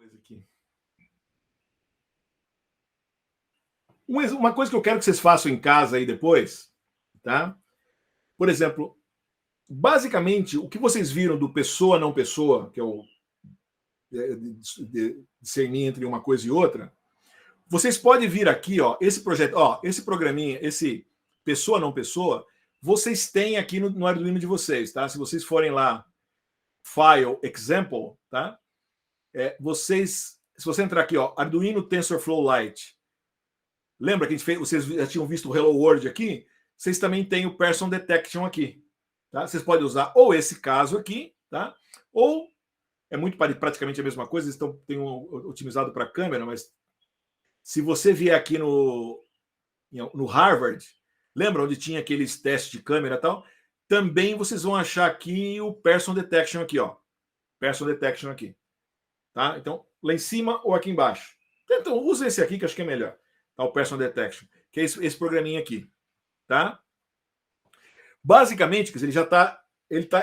coisa aqui. Uma coisa que eu quero que vocês façam em casa aí depois, tá? Por exemplo, basicamente, o que vocês viram do pessoa não pessoa, que é o discernir entre uma coisa e outra, vocês podem vir aqui, ó, esse projeto, ó, esse programinha, esse pessoa não pessoa, vocês têm aqui no Arduino de vocês, tá? Se vocês forem lá, File, Example, tá? Se você entrar aqui, ó, Arduino TensorFlow Lite, lembra que a gente fez, vocês já tinham visto o Hello World aqui? Vocês também têm o Person Detection aqui, tá? Vocês podem usar ou esse caso aqui, tá? Ou é muito praticamente a mesma coisa, eles têm otimizado para câmera, mas se você vier aqui no Harvard, lembra onde tinha aqueles testes de câmera e tal? Também vocês vão achar aqui o Person Detection aqui, ó. Person Detection aqui. Tá? Então, lá em cima ou aqui embaixo. Então, use esse aqui que eu acho que é melhor. Tá? O Person Detection, que é esse programinha aqui. Tá? Basicamente, quer dizer,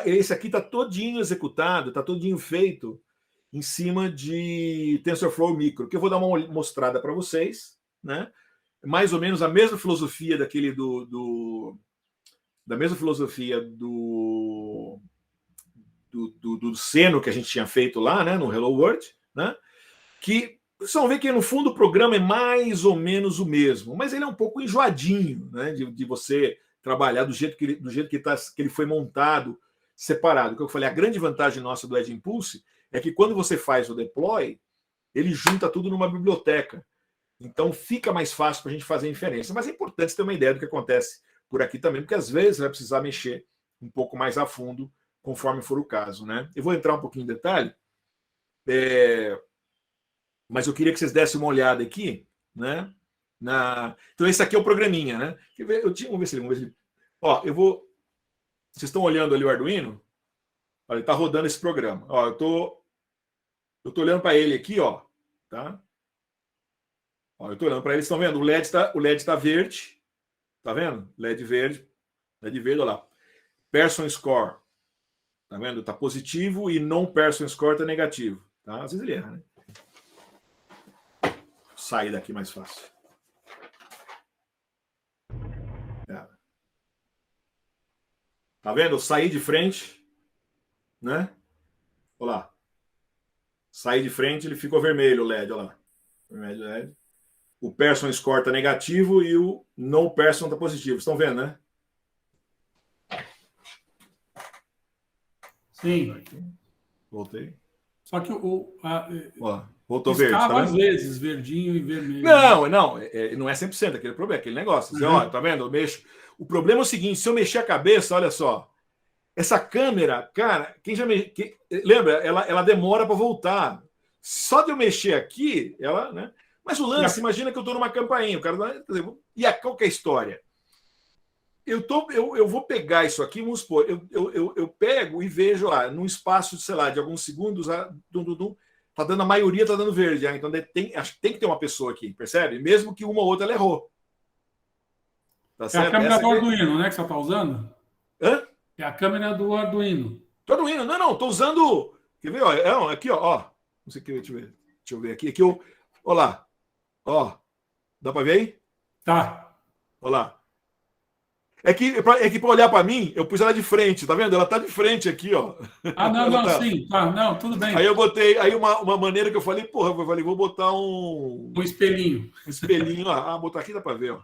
esse aqui está todinho executado, está todinho feito em cima de TensorFlow Micro, que eu vou dar uma mostrada para vocês, né? Mais ou menos a mesma filosofia daquele da mesma filosofia do Seno que a gente tinha feito lá, né, no Hello World, né? Que vocês vão ver que no fundo o programa é mais ou menos o mesmo, mas ele é um pouco enjoadinho, né, de você trabalhar do jeito que ele foi montado separado. O que eu falei, a grande vantagem nossa do Edge Impulse é que quando você faz o deploy, ele junta tudo numa biblioteca. Então fica mais fácil para a gente fazer inferência. Mas é importante ter uma ideia do que acontece por aqui também, porque às vezes vai precisar mexer um pouco mais a fundo, conforme for o caso, né? Eu vou entrar um pouquinho em detalhe, mas eu queria que vocês dessem uma olhada aqui, né? Então esse aqui é o programinha, né? Vamos ver se ele... Ó, vocês estão olhando ali o Arduino? Olha, ele está rodando esse programa. Ó, eu tô olhando para ele aqui, ó, tá? Ó, eu estou olhando para ele, estão vendo? O LED está verde, tá vendo? LED verde, olha lá. Person score, tá vendo? Tá positivo e non person score tá negativo, tá? Às vezes ele erra, né? Sair daqui mais fácil. Tá vendo? Eu saí de frente, né? Olha lá. Saí de frente, ele ficou vermelho o LED, olha lá. Vermelho LED. O person score tá negativo e o no person tá positivo. Estão vendo, né? Sim. Voltei. Só que voltou verde, tá vendo? Às vezes, verdinho e vermelho. Não é 100% aquele problema, aquele negócio. Você, ó, tá vendo? Eu mexo. O problema é o seguinte, se eu mexer a cabeça, olha só, essa câmera, cara, lembra, ela demora para voltar. Só de eu mexer aqui, ela, né? Mas o lance, imagina que eu estou numa campainha, o cara, qual que é a história? Eu vou pegar isso aqui, vamos supor, eu pego e vejo lá, num espaço, sei lá, de alguns segundos, tá dando a maioria, tá dando verde. Então acho que tem que ter uma pessoa aqui, percebe? Mesmo que uma ou outra ela errou. Tá certo? É a câmera do Arduino, né, que você está usando? Hã? É a câmera do Arduino. Do Arduino, não, tô usando. Quer ver? Ó, aqui, ó. Não sei o que, deixa eu ver aqui. Olha lá. Ó. Dá para ver aí? Tá. Olha lá. É que para olhar para mim, eu pus ela de frente, tá vendo? Ela tá de frente aqui, ó. Ah, não, sim, tá, não, tudo bem. Aí eu botei, aí uma maneira que eu falei, vou botar um espelhinho. Um espelhinho lá. Botar aqui dá para ver, ó.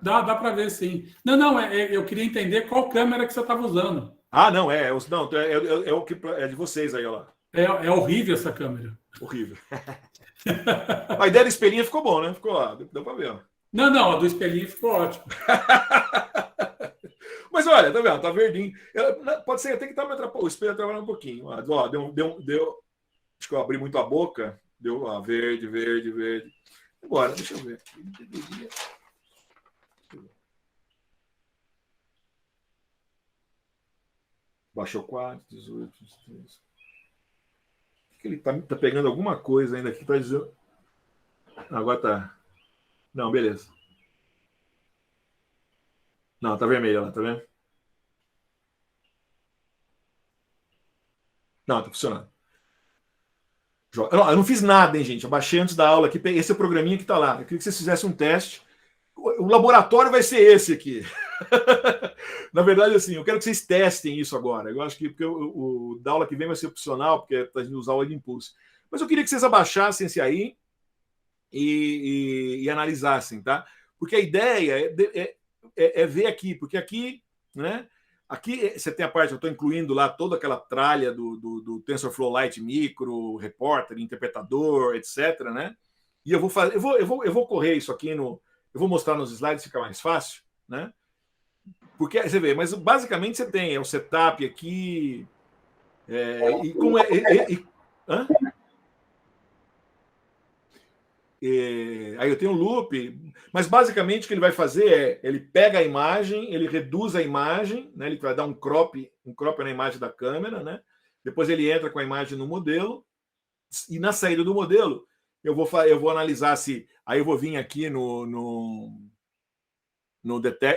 Dá para ver, sim. Não, eu queria entender qual câmera que você estava usando. Não, é o que é de vocês aí, ó lá. É horrível essa câmera. Horrível. A ideia do espelhinho ficou bom, né? Ficou lá, deu para ver, ó. Não, a do espelhinho ficou ótimo. Mas olha, tá vendo? Tá verdinho. Pode ser até que tá me atrapalhando. O espelho trabalhando um pouquinho. Ó, deu. Acho que eu abri muito a boca. Deu lá, verde. Agora, deixa eu ver. Baixou 4, 18, 23. Ele tá pegando alguma coisa ainda aqui. Tá dizendo. Agora tá. Não, beleza. Não, tá vermelho lá, tá vendo? Não, tá funcionando. Eu não fiz nada, hein, gente? Eu baixei antes da aula aqui. Esse é o programinha que está lá. Eu queria que vocês fizessem um teste. O laboratório vai ser esse aqui. Na verdade, assim, eu quero que vocês testem isso agora. Eu acho que porque o da aula que vem vai ser opcional, porque a gente usar o de impulso. Mas eu queria que vocês abaixassem esse aí e analisassem, tá? Porque a ideia é ver aqui, porque aqui, né? Aqui você tem a parte, eu estou incluindo lá toda aquela tralha do TensorFlow Lite Micro, Reporter, interpretador, etc., né? E eu vou fazer, eu vou correr isso aqui eu vou mostrar nos slides, fica mais fácil, né? Porque você vê, mas basicamente você tem o setup aqui, e como hã? Aí eu tenho um loop, mas basicamente o que ele vai fazer ele pega a imagem, ele reduz a imagem, né? Ele vai dar um crop na imagem da câmera, né? Depois ele entra com a imagem no modelo, e na saída do modelo eu vou analisar se. Aí eu vou vir aqui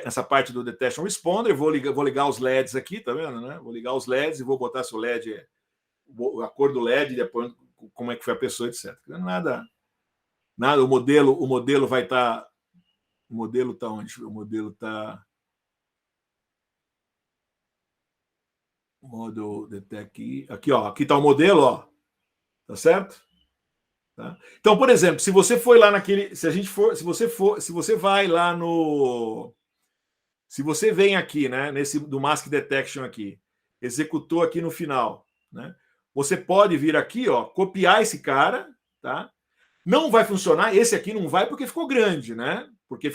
nessa parte do Detection Responder, vou ligar os LEDs aqui, tá vendo? Né? Vou ligar os LEDs e vou botar se o LED, a cor do LED, depois como é que foi a pessoa, etc. Nada, o modelo vai estar. O modelo está onde? O modelo está. Model Detect aqui, ó. Aqui está o modelo, ó. Tá certo? Tá? Então, por exemplo, se você foi lá naquele. Se você vai lá no. Se você vem aqui, né, nesse do Mask Detection aqui, executou aqui no final, né? Você pode vir aqui, ó, copiar esse cara, tá? Não vai funcionar, esse aqui não vai porque ficou grande, né? Porque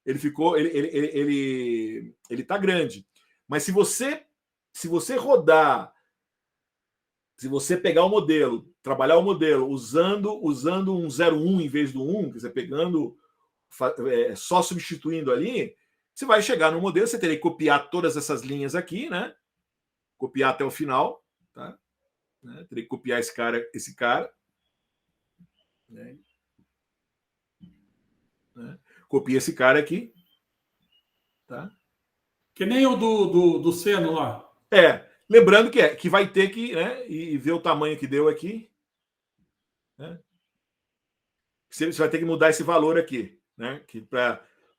ele tá grande. Mas se você rodar, se você pegar o modelo, trabalhar o modelo usando um 01 em vez do 1, quer dizer, pegando só substituindo ali, você vai chegar no modelo, você teria que copiar todas essas linhas aqui, né? Copiar até o final, tá? Né? Teria que copiar esse cara. Né? Copia esse cara aqui, tá? Que nem o do seno lá. Lembrando que vai ter que, né, e ver o tamanho que deu aqui, né? Você vai ter que mudar esse valor aqui, né?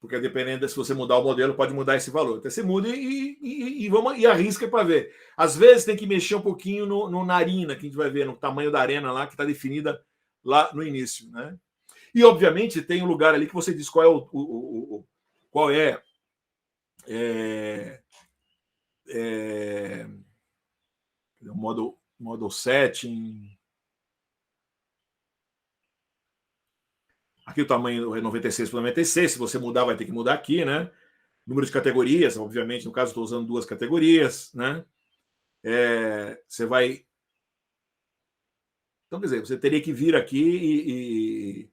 Porque dependendo se você mudar o modelo, pode mudar esse valor. Então você muda e arrisca para ver. Às vezes tem que mexer um pouquinho no narina, que a gente vai ver no tamanho da arena lá, que está definida lá no início, né? E obviamente tem um lugar ali que você diz qual é o model setting. Aqui o tamanho é 96 por 96. Se você mudar, vai ter que mudar aqui, né? Número de categorias, obviamente, no caso, estou usando 2 categorias, né? Você vai. Então, quer dizer, você teria que vir aqui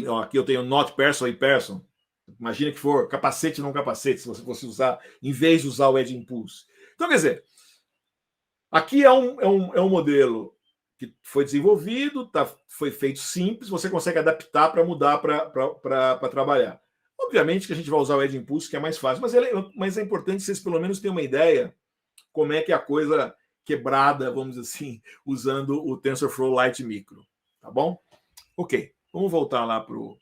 ó, aqui eu tenho not person e person. Imagina que for capacete não capacete, se você fosse usar, em vez de usar o Edge Impulse. Então, quer dizer, aqui é um modelo que foi desenvolvido, foi feito simples, você consegue adaptar para mudar para trabalhar. Obviamente que a gente vai usar o Edge Impulse, que é mais fácil, mas é importante vocês pelo menos tenham uma ideia como é que é a coisa quebrada, vamos dizer assim, usando o TensorFlow Lite Micro. Tá bom? Ok, vamos voltar lá para o...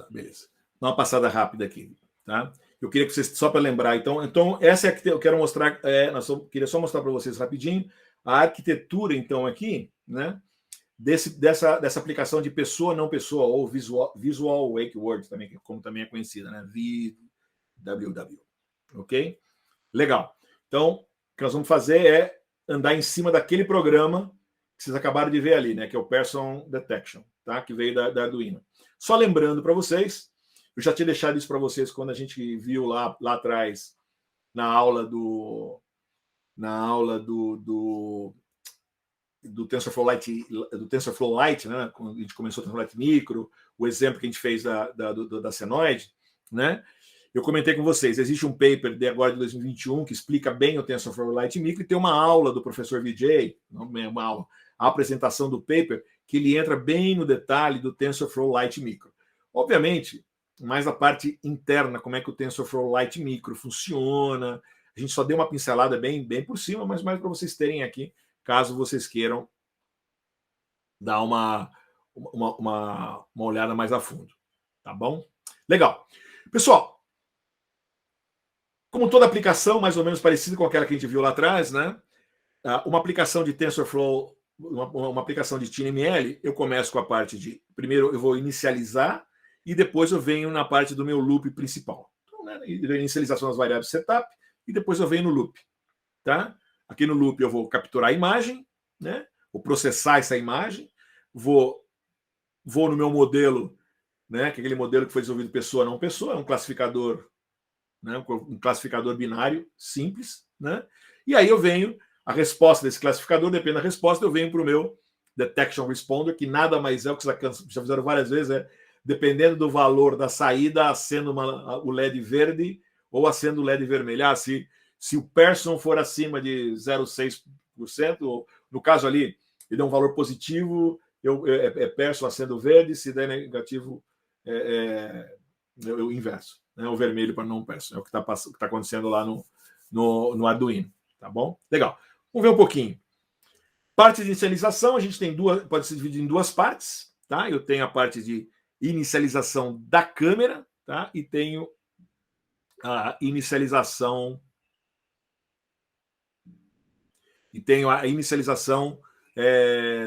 Beleza. Dá uma passada rápida aqui, tá? Eu queria que vocês, só para lembrar, então essa é a que eu quero mostrar, queria só mostrar para vocês rapidinho, a arquitetura, então, aqui, né? Dessa aplicação de pessoa não pessoa, ou Visual Wake Word, também, como também é conhecida, né? VWW. Ok? Legal. Então, o que nós vamos fazer é andar em cima daquele programa que vocês acabaram de ver ali, né? Que é o Person Detection, tá? Que veio da Arduino. Só lembrando para vocês, eu já tinha deixado isso para vocês quando a gente viu lá atrás na aula do TensorFlow Lite, né? Quando a gente começou o TensorFlow Lite Micro, o exemplo que a gente fez da senoide, né? Eu comentei com vocês, existe um paper agora de 2021 que explica bem o TensorFlow Lite Micro e tem uma aula do professor Vijay, uma aula, a apresentação do paper, que ele entra bem no detalhe do TensorFlow Lite Micro. Obviamente, mais a parte interna, como é que o TensorFlow Lite Micro funciona. A gente só deu uma pincelada bem por cima, mas mais para vocês terem aqui caso vocês queiram dar uma olhada mais a fundo. Tá bom? Legal. Pessoal, como toda aplicação, mais ou menos parecida com aquela que a gente viu lá atrás, né? Uma aplicação de TensorFlow, uma aplicação de TinyML, eu começo com a parte de... Primeiro eu vou inicializar e depois eu venho na parte do meu loop principal. Então, né, inicialização das variáveis setup e depois eu venho no loop. Tá? Aqui no loop eu vou capturar a imagem, né? Vou processar essa imagem, vou no meu modelo, né? Que é aquele modelo que foi desenvolvido pessoa não pessoa, é um classificador, né? Um classificador binário simples, né? E aí eu venho, a resposta desse classificador, depende da resposta, eu venho para o meu detection responder, que nada mais é o que vocês já fizeram várias vezes, dependendo do valor da saída, acendo o LED verde ou acendo o LED vermelho. Se o person for acima de 0,6%, no caso ali, ele dá um valor positivo, person acendo verde, se der negativo, eu inverso. Né? O vermelho para não person. É o que está acontecendo lá no Arduino. Tá bom? Legal. Vamos ver um pouquinho. Parte de inicialização, a gente tem pode ser dividido em duas partes. Tá? Eu tenho a parte de inicialização da câmera, tá? E tenho a inicialização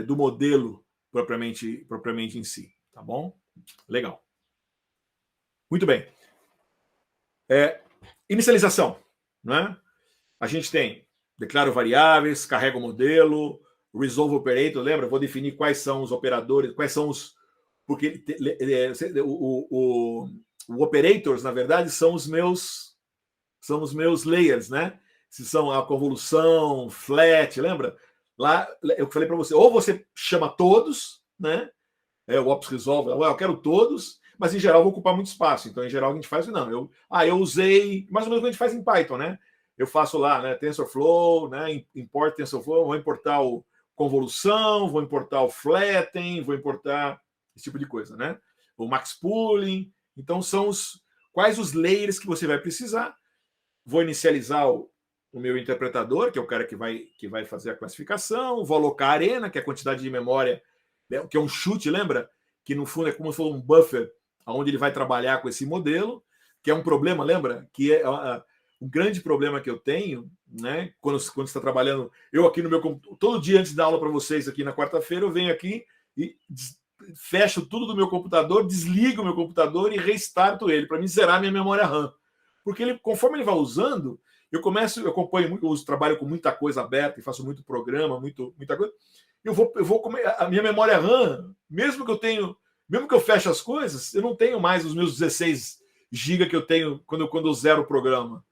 do modelo propriamente em si, tá bom? Legal. Muito bem. Inicialização, né? A gente tem declaro variáveis, carrega o modelo, resolve operator, lembra? Vou definir quais são os operadores, quais são os... Porque o operators, na verdade, são os meus layers, né? Se são a convolução, flat, lembra? Lá eu falei para você, ou você chama todos, né? O ops resolve, eu quero todos, mas em geral vou ocupar muito espaço. Então, em geral, a gente faz, não. Eu usei, mais ou menos o que a gente faz em Python, né? Eu faço lá, né? TensorFlow, né? Import TensorFlow, vou importar o convolução, vou importar o flatten, vou importar esse tipo de coisa, né? O max pooling. Então, são quais os layers que você vai precisar. Vou inicializar o meu interpretador, que é o cara que vai fazer a classificação. Vou alocar a arena, que é a quantidade de memória, né? Que é um chute, lembra? Que no fundo é como se fosse um buffer, onde ele vai trabalhar com esse modelo, que é um problema, lembra? Que é um grande problema que eu tenho, né? Quando você está trabalhando, eu aqui no meu computador, todo dia antes da aula para vocês aqui na quarta-feira, eu venho aqui e fecho tudo do meu computador, desligo o meu computador e restarto ele para me zerar minha memória RAM. Porque conforme ele vai usando, eu acompanho muito, eu trabalho com muita coisa aberta e faço muito programa, muita coisa. Eu vou comer a minha memória RAM, mesmo que eu feche as coisas, eu não tenho mais os meus 16 GB que eu tenho quando eu zero o programa.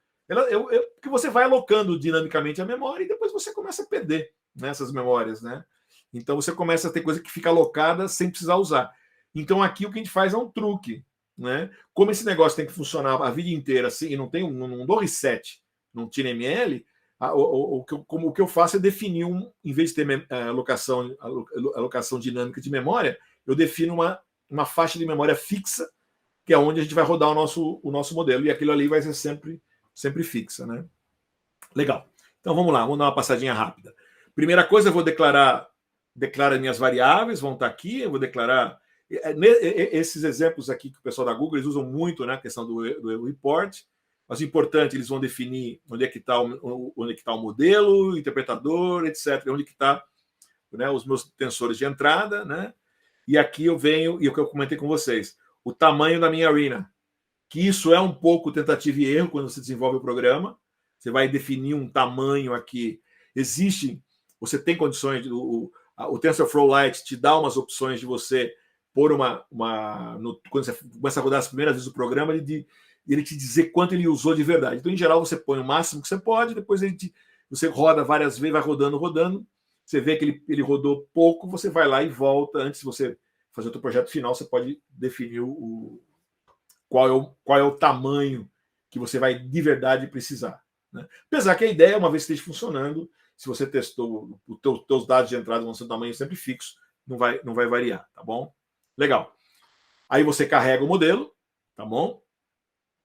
Porque você vai alocando dinamicamente a memória e depois você começa a perder, né, essas memórias, né? Então você começa a ter coisa que fica alocada sem precisar usar. Então aqui o que a gente faz é um truque, né? Como esse negócio tem que funcionar a vida inteira assim, e não dou reset, não tira ML, o que eu faço é definir em vez de ter alocação dinâmica de memória, eu defino uma faixa de memória fixa, que é onde a gente vai rodar o nosso modelo, e aquilo ali vai ser sempre fixa, né? Legal. Então vamos lá, vamos dar uma passadinha rápida. Primeira coisa, eu vou declarar minhas variáveis, vão estar aqui, eu vou declarar esses exemplos aqui que o pessoal da Google eles usam muito, né? A questão do report. Mas o importante, eles vão definir onde é que está o modelo, o interpretador, etc. Onde que está, né, os meus tensores de entrada, né? E aqui eu venho, e o que eu comentei com vocês, o tamanho da minha arena. Que isso é um pouco tentativa e erro quando você desenvolve o programa. Você vai definir um tamanho aqui. Você tem condições, o TensorFlow Lite te dá umas opções de você pôr quando você começa a rodar as primeiras vezes o programa, ele te dizer quanto ele usou de verdade. Então, em geral, você põe o máximo que você pode, depois você roda várias vezes, vai rodando. Você vê que ele rodou pouco, você vai lá e volta. Antes de você fazer o seu projeto final, você pode definir qual é o tamanho que você vai de verdade precisar. Né? Apesar que a ideia, uma vez que esteja funcionando, se você testou, os teus dados de entrada vão ser um tamanho sempre fixo, não vai variar, tá bom? Legal. Aí você carrega o modelo, tá bom?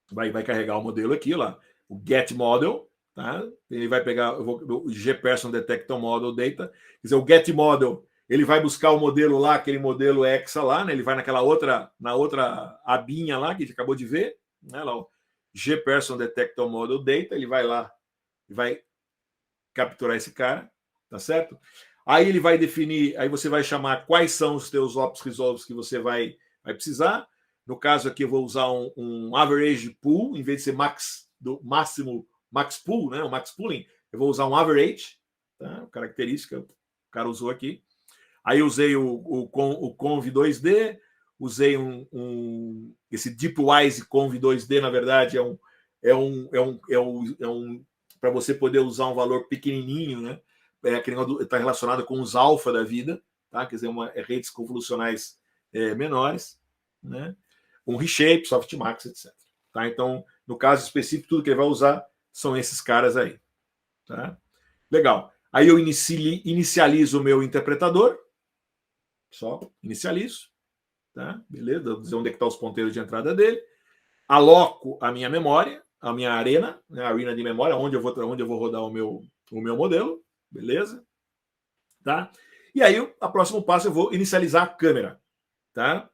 Vai carregar o modelo aqui, lá, o get model, tá? Ele vai pegar o G-Person Detector Model Data, quer dizer, o Get Model, ele vai buscar o modelo lá, aquele modelo EXA lá, né? Ele vai na outra abinha lá, que a gente acabou de ver, né? Lá, o G-Person Detector Model Data, ele vai lá e vai capturar esse cara, tá certo? Aí ele vai definir, aí você vai chamar quais são os teus ops resolves que você vai precisar. No caso aqui eu vou usar um average pool, em vez de ser máximo max pool, né? O max pooling, eu vou usar um average, tá? Característica, o cara usou aqui. Aí usei o Conv 2D, usei esse DeepWise Conv 2D, na verdade, é um para você poder usar um valor pequenininho, né? Está relacionado com os alfa da vida, tá? Quer dizer, redes convolucionais menores, né? Um reshape, softmax, etc. Tá? Então, no caso específico, tudo que ele vai usar são esses caras aí. Tá? Legal. Aí eu inicializo o meu interpretador, só inicializo, tá? Beleza? Vou dizer onde é que estão os ponteiros de entrada dele. Aloco a minha memória, a minha arena, né? A arena de memória, onde eu vou rodar o meu modelo, beleza? Tá? E aí, o próximo passo, eu vou inicializar a câmera, tá?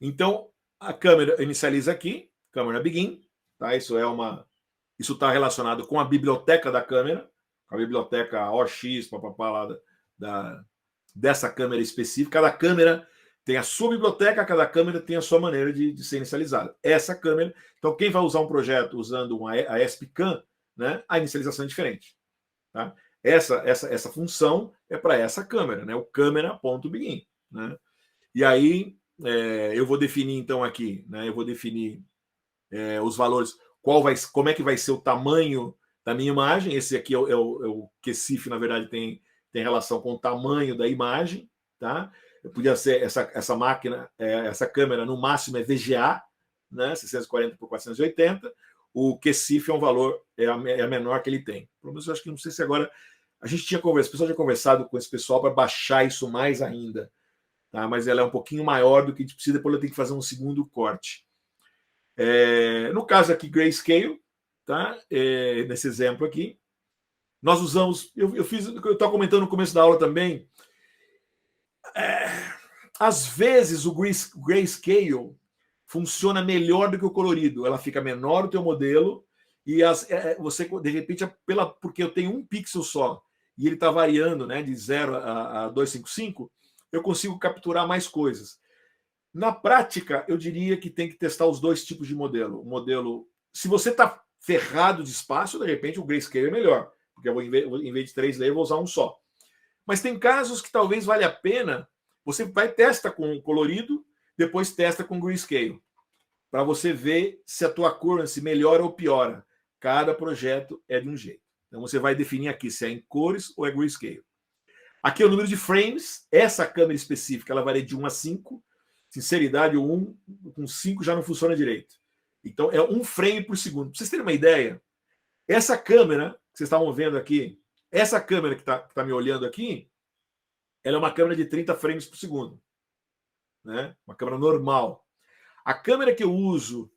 Então, a câmera inicializa aqui, câmera begin, tá? Isso está relacionado com a biblioteca da câmera, com a biblioteca OX, papapá, lá dessa câmera específica. Cada câmera tem a sua biblioteca, cada câmera tem a sua maneira de ser inicializada. Essa câmera, então quem vai usar um projeto usando a ESP-CAM, né, a inicialização é diferente. Tá? Essa função é para essa câmera, né, o câmera.begin. Né? E aí eu vou definir então aqui, né, eu vou definir os valores, como é que vai ser o tamanho da minha imagem. Esse aqui é o QCIF, na verdade, tem relação com o tamanho da imagem, tá? Podia ser essa máquina, essa câmera, no máximo é VGA, né? 640 por 480. O QCIF é um valor, é a menor que ele tem. Pelo menos eu acho que não sei se agora. A gente tinha conversado, o pessoal tinha conversado com esse pessoal para baixar isso mais ainda, tá? Mas ela é um pouquinho maior do que a gente precisa, depois eu tenho que fazer um segundo corte. No caso aqui, Grayscale, tá? Nesse exemplo aqui, nós usamos. Eu estava comentando no começo da aula também. Às vezes o Grayscale funciona melhor do que o colorido. Ela fica menor o teu modelo e você, de repente, porque eu tenho um pixel só e ele está variando, né, de 0 a 255, eu consigo capturar mais coisas. Na prática, eu diria que tem que testar os dois tipos de modelo. O modelo, se você está ferrado de espaço, de repente o Grayscale é melhor, porque eu em vez de 3 layers, eu vou usar um só. Mas tem casos que talvez valha a pena, você vai testa com colorido, depois testa com Grayscale, para você ver se a tua accuracy melhora ou piora. Cada projeto é de um jeito. Então você vai definir aqui se é em cores ou é Grayscale. Aqui é o número de frames. Essa câmera específica, ela varia de 1 a 5. Sinceridade, o 1 com 5 já não funciona direito. Então, é 1 frame por segundo. Para vocês terem uma ideia, essa câmera que vocês estavam vendo aqui, essa câmera que tá me olhando aqui, ela é uma câmera de 30 frames por segundo. Né? Uma câmera normal. A câmera que eu uso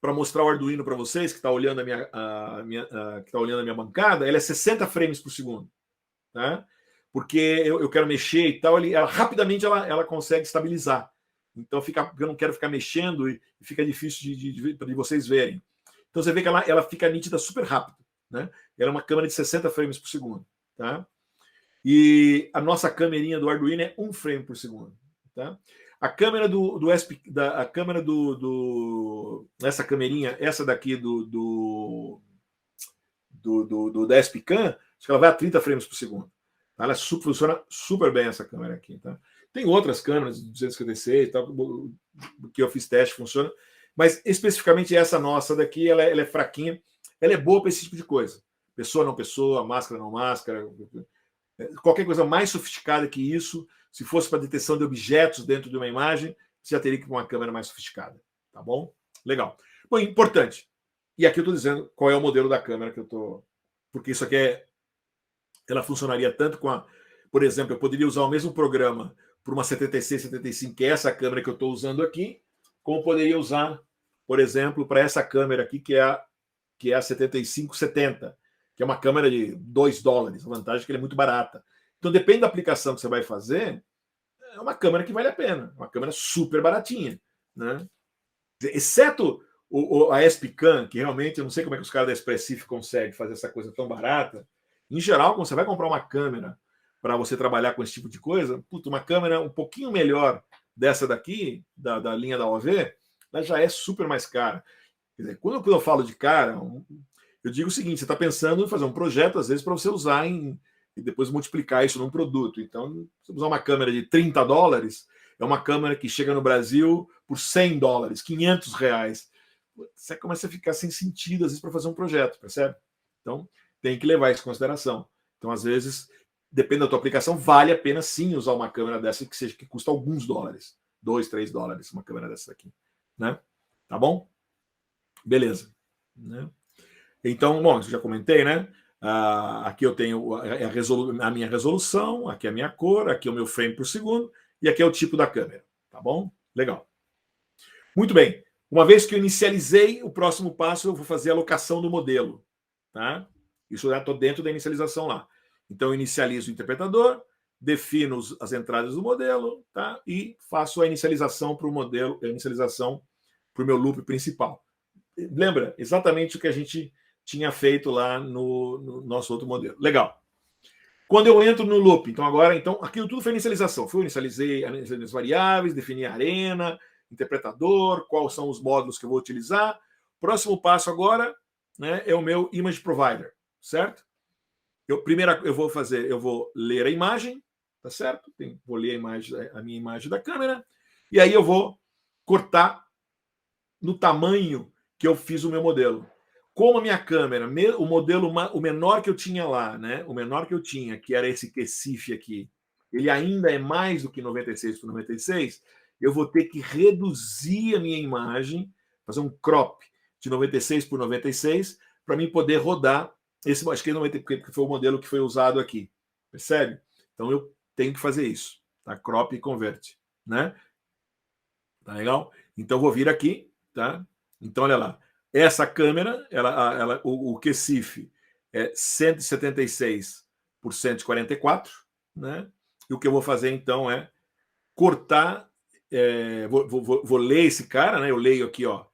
para mostrar o Arduino para vocês, que está olhando que tá olhando a minha bancada, ela é 60 frames por segundo. Tá? Porque eu quero mexer e tal, rapidamente ela consegue estabilizar. Então eu não quero ficar mexendo e fica difícil de vocês verem. Então você vê que ela fica nítida super rápido. Né? Ela é uma câmera de 60 frames por segundo. Tá? E a nossa câmerinha do Arduino é 1 frame por segundo. Tá? A câmera a câmera essa câmerinha, essa daqui da ESP-CAM, acho que ela vai a 30 frames por segundo. Tá? Ela funciona super bem, essa câmera aqui. Tá? Tem outras câmeras de 256 e tal, que eu fiz teste, funciona. Mas especificamente essa nossa daqui, ela é fraquinha. Ela é boa para esse tipo de coisa. Pessoa não pessoa, máscara não máscara. Qualquer coisa mais sofisticada que isso, se fosse para detecção de objetos dentro de uma imagem, você já teria que ir com uma câmera mais sofisticada. Tá bom? Legal. Bom, importante. E aqui eu estou dizendo qual é o modelo da câmera que eu estou. Porque isso aqui ela funcionaria tanto por exemplo, eu poderia usar o mesmo programa para uma 7675, que é essa câmera que eu estou usando aqui, como poderia usar, por exemplo, para essa câmera aqui, que é a 7570. que é uma câmera de $2. A vantagem é que ela é muito barata. Então, depende da aplicação que você vai fazer, é uma câmera que vale a pena, uma câmera super baratinha, né? Exceto a SPCAM, que realmente eu não sei como é que os caras da Expressif conseguem fazer essa coisa tão barata. Em geral, quando você vai comprar uma câmera para você trabalhar com esse tipo de coisa, uma câmera um pouquinho melhor dessa daqui, da linha da OV, ela já é super mais cara. Quer dizer, quando eu falo de cara, eu digo o seguinte: você está pensando em fazer um projeto, às vezes, para você usar e depois multiplicar isso num produto. Então, se você usar uma câmera de $30, é uma câmera que chega no Brasil por $100, R$500. Você começa a ficar sem sentido, às vezes, para fazer um projeto, percebe? Então, tem que levar isso em consideração. Então, às vezes, depende da tua aplicação, vale a pena sim usar uma câmera dessa que custa alguns dólares, $2, $3, uma câmera dessa aqui, né? Tá bom? Beleza. Né? Então, bom, isso já comentei, né? Aqui eu tenho a minha resolução, aqui é a minha cor, aqui é o meu frame por segundo, e aqui é o tipo da câmera, tá bom? Legal. Muito bem. Uma vez que eu inicializei, o próximo passo eu vou fazer a alocação do modelo, tá? Isso já estou dentro da inicialização lá. Então, eu inicializo o interpretador, defino as entradas do modelo, tá? E faço a inicialização para o modelo, a inicialização para o meu loop principal. Lembra? Exatamente o que a gente tinha feito lá no nosso outro modelo. Legal. Quando eu entro no loop, então agora, aquilo tudo foi inicialização. Eu inicializei as variáveis, defini a arena, interpretador, quais são os módulos que eu vou utilizar. Próximo passo agora, né, é o meu image provider, certo? Primeiro eu vou ler a imagem, tá certo? Vou ler a minha imagem da câmera, e aí eu vou cortar no tamanho que eu fiz o meu modelo. Como a minha câmera, o modelo, o menor que eu tinha lá, né? O menor que eu tinha, que era esse QCIF aqui, ele ainda é mais do que 96 por 96, eu vou ter que reduzir a minha imagem, fazer um crop de 96 por 96, para mim poder rodar esse, acho que 96, porque foi o modelo que foi usado aqui. Percebe? Então eu tenho que fazer isso, tá? Crop e convert, né? Tá legal? Então vou vir aqui, tá? Então olha lá. Essa câmera, o QCIF é 176 por 144, né? E o que eu vou fazer então é cortar, vou ler esse cara, né? Eu leio aqui, ó,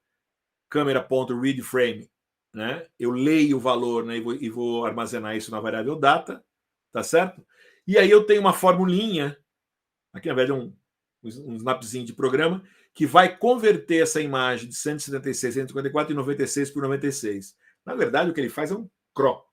câmera.readFrame, né? Eu leio o valor, né? E vou armazenar isso na variável data, tá certo? E aí eu tenho uma formulinha, aqui na verdade um snapzinho de programa, que vai converter essa imagem de 176, 154 e 96 por 96. Na verdade, o que ele faz é um crop.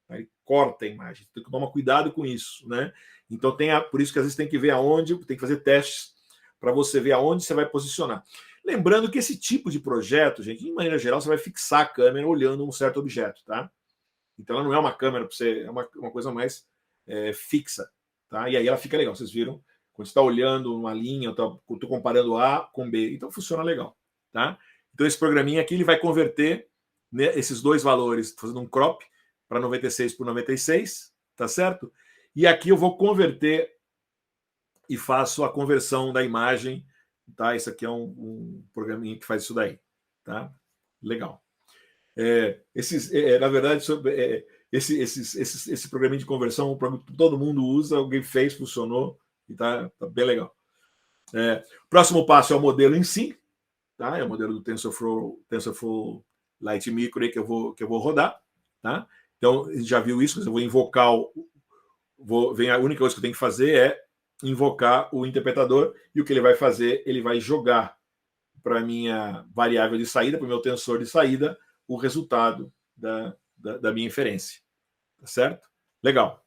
Tá? Ele corta a imagem. Tem que tomar cuidado com isso, né? Então, por isso que às vezes tem que ver aonde, tem que fazer testes para você ver aonde você vai posicionar. Lembrando que esse tipo de projeto, gente, de maneira geral, você vai fixar a câmera olhando um certo objeto, tá? Então, ela não é uma câmera para você, é uma coisa mais fixa, tá? E aí ela fica legal, vocês viram? Quando você está olhando uma linha, eu estou comparando A com B, então funciona legal, tá? Então esse programinha aqui ele vai converter, né, esses dois valores, fazendo um crop para 96 por 96, tá certo? E aqui eu vou converter e faço a conversão da imagem, tá? Isso aqui é um programinha que faz isso daí, tá? Legal. Na verdade, esse programinha de conversão, todo mundo usa, alguém fez, funcionou. E tá bem legal. Próximo passo é o modelo em si, tá? É o modelo do TensorFlow Lite Micro que eu vou rodar, tá? Então, já viu isso, eu vou invocar a única coisa que eu tenho que fazer é invocar o interpretador, e o que ele vai fazer? Ele vai jogar para a minha variável de saída, para o meu tensor de saída, o resultado da minha inferência. Tá certo? Legal.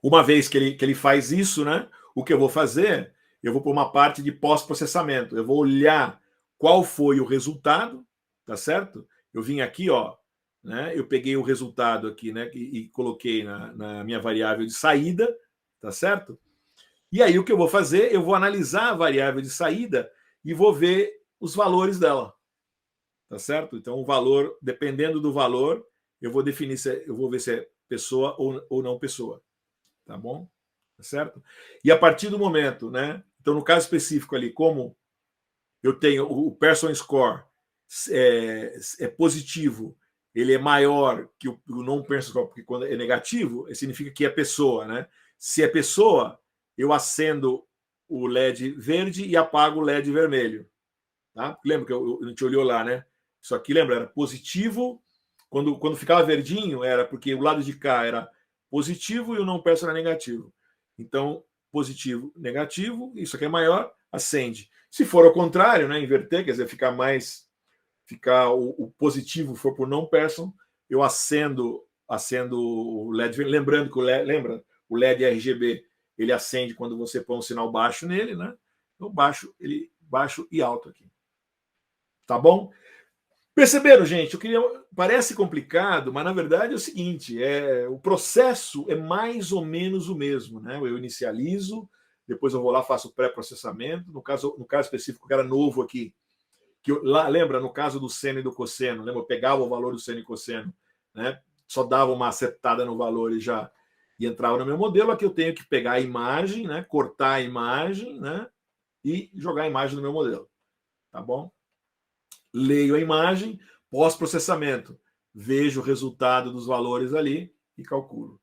Uma vez que ele faz isso, né? O que eu vou fazer? Eu vou para uma parte de pós-processamento. Eu vou olhar qual foi o resultado, tá certo? Eu vim aqui, ó, né? Eu peguei o resultado aqui, né? E coloquei na minha variável de saída, tá certo? E aí o que eu vou fazer? Eu vou analisar a variável de saída e vou ver os valores dela, tá certo? Então o valor, dependendo do valor, eu vou definir eu vou ver se é pessoa ou não pessoa. Tá bom? Tá certo? E a partir do momento, né? Então, no caso específico ali, como eu tenho o person score é positivo ele é maior que o non person, porque quando é negativo, significa que é pessoa, né? Se é pessoa, eu acendo o LED verde e apago o LED vermelho. Tá? Lembra que a gente olhou lá, né? Isso aqui, lembra, era positivo. Quando ficava verdinho, era porque o lado de cá era positivo e o non person era negativo. Então, positivo, negativo, isso aqui é maior, acende. Se for ao contrário, né, inverter, quer dizer, ficar o positivo for por non person, eu acendo o LED, lembrando que o LED RGB, ele acende quando você põe um sinal baixo nele, né? Então baixo e alto aqui. Tá bom? Perceberam, gente? Parece complicado, mas na verdade é o seguinte: o processo é mais ou menos o mesmo, né? Eu inicializo, depois eu vou lá, faço o pré-processamento. No caso específico, que era novo aqui, lembra, no caso do seno e do cosseno, lembra? Eu pegava o valor do seno e cosseno, né? Só dava uma acertada no valor e entrava no meu modelo. Aqui eu tenho que pegar a imagem, né? Cortar a imagem, né? E jogar a imagem no meu modelo. Tá bom? Leio a imagem, pós-processamento, vejo o resultado dos valores ali e calculo.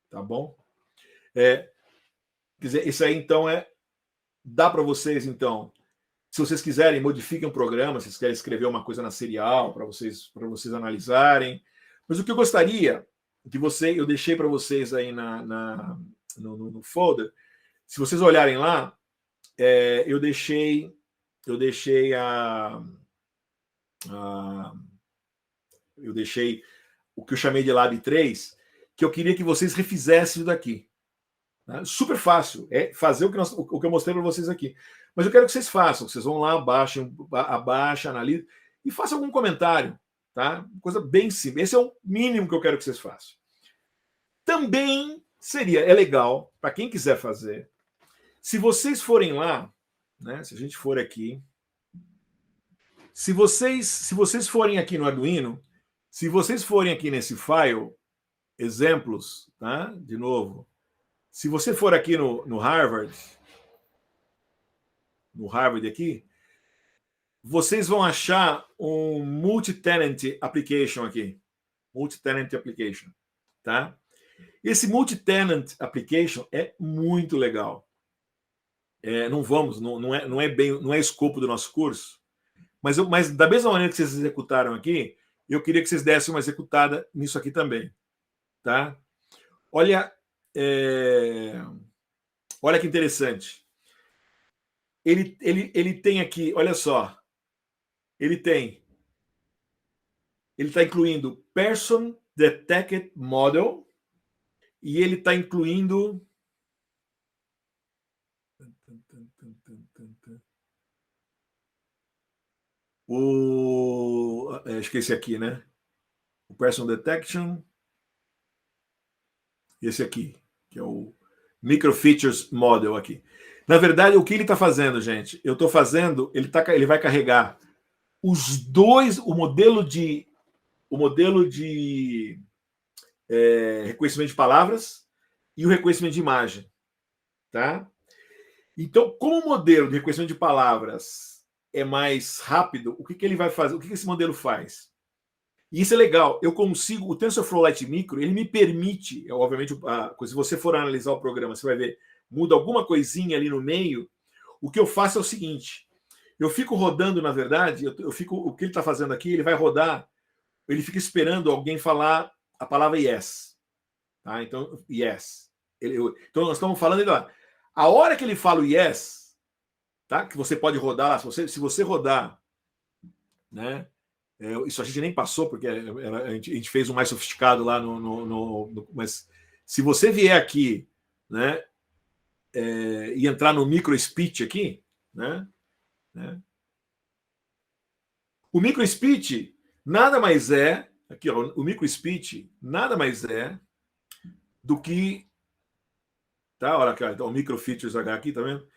Tá bom? Quer dizer, isso aí, então, dá para vocês, então, se vocês quiserem, modifiquem o programa, se vocês querem escrever uma coisa na serial para vocês analisarem. Mas o que eu gostaria que eu deixei para vocês aí no folder, se vocês olharem lá, eu deixei o que eu chamei de Lab 3, que eu queria que vocês refizessem isso daqui. Né? Super fácil, é fazer o que eu mostrei para vocês aqui. Mas eu quero que vocês façam, vocês vão lá, abaixa, analisa e façam algum comentário. Tá? Coisa bem simples. Esse é o mínimo que eu quero que vocês façam. Também é legal, para quem quiser fazer, se vocês forem lá, né, se a gente for aqui, se vocês forem aqui no Arduino, se vocês forem aqui nesse file, exemplos, tá? De novo, se você for aqui no Harvard aqui, vocês vão achar um multi-tenant application aqui. Multi-tenant application, tá? Esse multi-tenant application é muito legal. Não é escopo do nosso curso, mas da mesma maneira que vocês executaram aqui, eu queria que vocês dessem uma executada nisso aqui também, tá? Olha que interessante. Ele tem aqui, olha só, ele está incluindo Person Detected Model e ele está incluindo acho que esse aqui, né? O Person Detection. Esse aqui, que é o Micro Features Model aqui. Na verdade, o que ele está fazendo, gente? Eu estou fazendo, ele vai carregar os dois, o modelo de reconhecimento de palavras e o reconhecimento de imagem, tá? Então, como o modelo de reconhecimento de palavras é mais rápido, o que ele vai fazer? O que esse modelo faz? E isso é legal. Eu consigo, o TensorFlow Lite Micro, ele me permite, obviamente, se você for analisar o programa, você vai ver, muda alguma coisinha ali no meio. O que eu faço é o seguinte: eu fico rodando, na verdade, o que ele está fazendo aqui, ele vai rodar, ele fica esperando alguém falar a palavra yes. Tá? Então, yes. Então, nós estamos falando lá. A hora que ele fala o yes, tá? Que você pode rodar lá, se você rodar, né? Isso a gente nem passou, porque a gente fez um mais sofisticado lá mas se você vier aqui, né, e entrar no micro speech aqui, né, o micro speech nada mais é, aqui, ó, o micro speech nada mais é do que, tá, olha aqui, ó, o micro features H aqui, tá vendo?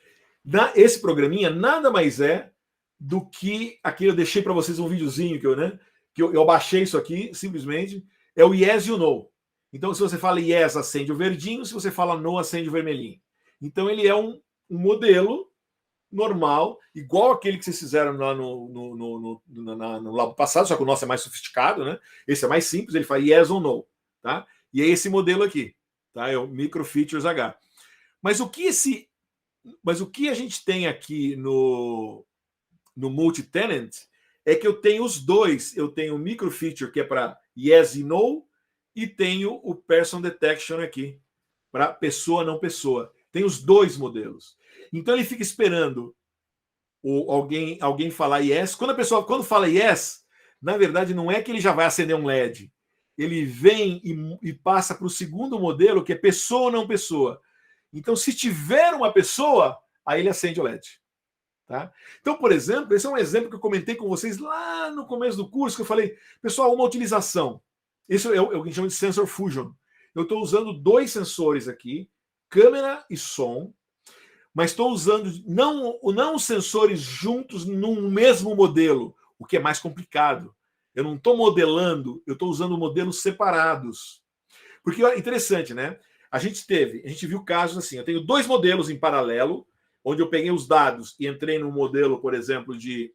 Esse programinha nada mais é do que aqui eu deixei para vocês um videozinho que eu baixei isso aqui, simplesmente, é o yes e o no. Então, se você fala yes, acende o verdinho, se você fala no, acende o vermelhinho. Então, ele é um modelo, normal, igual aquele que vocês fizeram lá no labo passado, só que o nosso é mais sofisticado, né? Esse é mais simples, ele faz yes ou no, tá? E é esse modelo aqui, tá? É o Micro Features H. Mas o que a gente tem aqui no multi-tenant é que eu tenho os dois. Eu tenho o Micro Feature, que é para yes e no, e tenho o Person Detection aqui, para pessoa, não pessoa. Tem os dois modelos. Então ele fica esperando alguém falar yes. Quando fala yes, na verdade não é que ele já vai acender um LED. Ele vem e passa para o segundo modelo, que é pessoa ou não pessoa. Então, se tiver uma pessoa, aí ele acende o LED. Tá? Então, por exemplo, esse é um exemplo que eu comentei com vocês lá no começo do curso, que eu falei, pessoal, uma utilização. Isso é o que a gente chama de Sensor Fusion. Eu estou usando dois sensores aqui, câmera e som, mas estou usando não os sensores juntos num mesmo modelo, o que é mais complicado. Eu não estou modelando, eu estou usando modelos separados. Porque é interessante, né? A gente viu casos assim, eu tenho dois modelos em paralelo, onde eu peguei os dados e entrei no modelo, por exemplo, de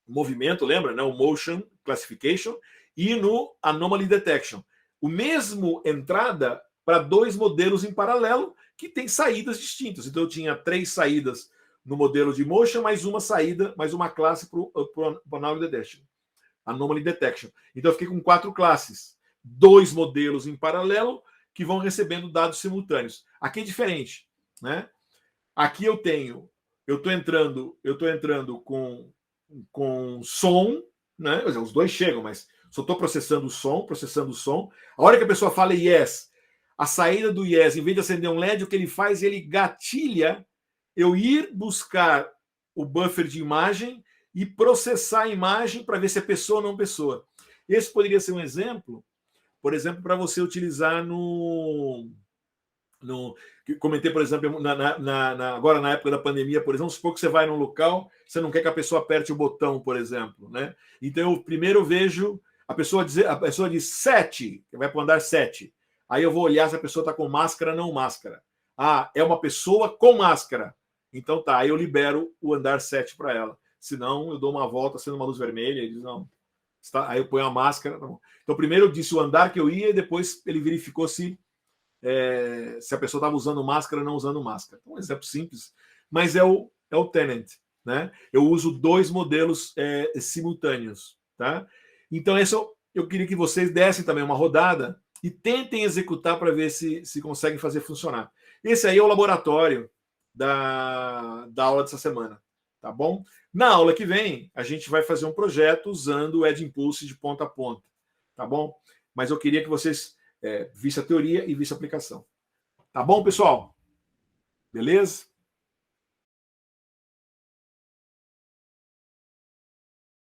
movimento, lembra, né? O Motion Classification, e no Anomaly Detection. O mesmo entrada para dois modelos em paralelo que tem saídas distintas. Então eu tinha 3 saídas no modelo de Motion, mais uma saída, mais uma classe para o Anomaly Detection. Então eu fiquei com 4 classes, 2 modelos em paralelo que vão recebendo dados simultâneos. Aqui é diferente, né? Aqui eu estou entrando com som, né? Os dois chegam, mas só estou processando o som. A hora que a pessoa fala yes, a saída do yes, em vez de acender um LED, o que ele faz, ele gatilha eu ir buscar o buffer de imagem e processar a imagem para ver se é pessoa ou não pessoa. Esse poderia ser um exemplo, por exemplo, para você utilizar comentei, por exemplo, agora na época da pandemia, por exemplo, supor que você vai num local, você não quer que a pessoa aperte o botão, por exemplo, né? Então eu primeiro vejo a pessoa diz 7, vai para o andar 7. Aí eu vou olhar se a pessoa está com máscara ou não máscara. Ah, é uma pessoa com máscara. Então tá, aí eu libero o andar 7 para ela. Senão eu dou uma volta sendo uma luz vermelha e diz não. Aí eu ponho a máscara. Tá bom. Então primeiro eu disse o andar que eu ia e depois ele verificou se a pessoa estava usando máscara ou não usando máscara. Então, um exemplo simples, mas é o tenant, né? Eu uso 2 modelos simultâneos, tá? Então, eu queria que vocês dessem também uma rodada e tentem executar para ver se conseguem fazer funcionar. Esse aí é o laboratório da aula dessa semana, tá bom? Na aula que vem, a gente vai fazer um projeto usando o Edge Impulse de ponta a ponta, tá bom? Mas eu queria que vocês visse a teoria e visse a aplicação. Tá bom, pessoal? Beleza?